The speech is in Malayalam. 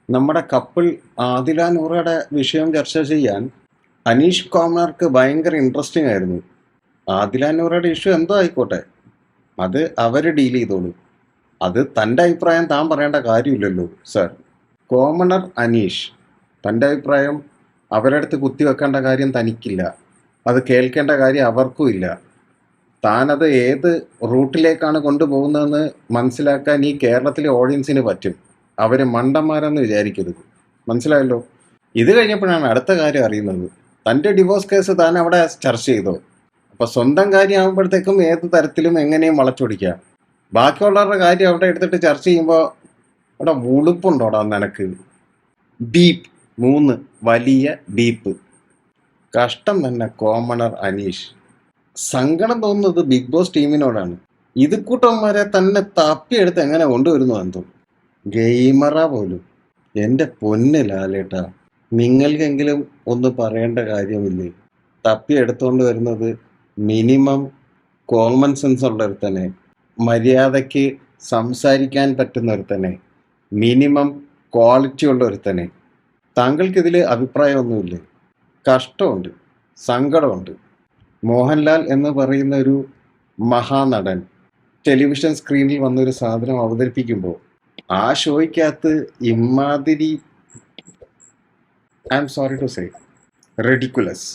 നമ്മുടെ കപ്പിൾ ആദില നൂറയുടെ വിഷയം ചർച്ച ചെയ്യാൻ അനീഷ് കോമർക്ക് ഭയങ്കര ഇൻട്രസ്റ്റിംഗ് ആയിരുന്നു. ആദില നൂറയുടെ ഇഷ്യൂ എന്തോ ആയിക്കോട്ടെ, അത് അവർ ഡീൽ ചെയ്തോളൂ. അത് തൻ്റെ അഭിപ്രായം താൻ പറയേണ്ട കാര്യമില്ലല്ലോ സർ. കോമണർ അനീഷ്, തൻ്റെ അഭിപ്രായം അവരുടെ അടുത്ത് കുത്തിവെക്കേണ്ട കാര്യം തനിക്കില്ല, അത് കേൾക്കേണ്ട കാര്യം അവർക്കും ഇല്ല. താനത് ഏത് റൂട്ടിലേക്കാണ് കൊണ്ടുപോകുന്നതെന്ന് മനസ്സിലാക്കാൻ ഈ കേരളത്തിലെ ഓഡിയൻസിന് പറ്റും. അവർ മണ്ടന്മാരെന്ന് വിചാരിക്കരുത്. മനസ്സിലായല്ലോ? ഇത് കഴിഞ്ഞപ്പോഴാണ് അടുത്ത കാര്യം അറിയുന്നത്. തൻ്റെ ഡിവോഴ്സ് കേസ് താൻ അവിടെ ചർച്ച ചെയ്തോ? അപ്പോൾ സ്വന്തം കാര്യം ആകുമ്പോഴത്തേക്കും ഏത് തരത്തിലും എങ്ങനെയും വളച്ചൊടിക്കാം. ബാക്കിയുള്ളവരുടെ കാര്യം അവിടെ എടുത്തിട്ട് ചർച്ച ചെയ്യുമ്പോൾ അവിടെ ഉളുപ്പുണ്ടോടാ നിനക്ക്? ബീപ്പ് 3 വലിയ ബീപ്പ്. കഷ്ടം തന്നെ കോമണർ അനീഷ്. സങ്കടം തോന്നുന്നത് ബിഗ് ബോസ് ടീമിനോടാണ്. ഇത് കൂട്ടന്മാരെ തന്നെ തപ്പിയെടുത്ത് എങ്ങനെ കൊണ്ടുവരുന്നു എന്തോ. ഗെയിമറാ പോലും. എൻ്റെ പൊന്ന് ലാലേട്ടാ, നിങ്ങൾക്കെങ്കിലും ഒന്ന് പറയേണ്ട കാര്യമില്ലേ? തപ്പിയെടുത്തുകൊണ്ട് വരുന്നത് മിനിമം കോമൺ സെൻസ് ഉള്ള ഒരുത്തനെ, മര്യാദയ്ക്ക് സംസാരിക്കാൻ പറ്റുന്ന ഒരുത്തനെ, മിനിമം ക്വാളിറ്റി ഉള്ള ഒരുത്തനെ. താങ്കൾക്കിതിൽ അഭിപ്രായമൊന്നുമില്ലേ? കഷ്ടമുണ്ട്, സങ്കടമുണ്ട്. മോഹൻലാൽ എന്ന് പറയുന്ന ഒരു മഹാനടൻ ടെലിവിഷൻ സ്ക്രീനിൽ വന്നൊരു സാധനം അവതരിപ്പിക്കുമ്പോൾ ആ ഷോയ്ക്കകത്ത് ഇമാതിരി, I'm sorry to say, ridiculous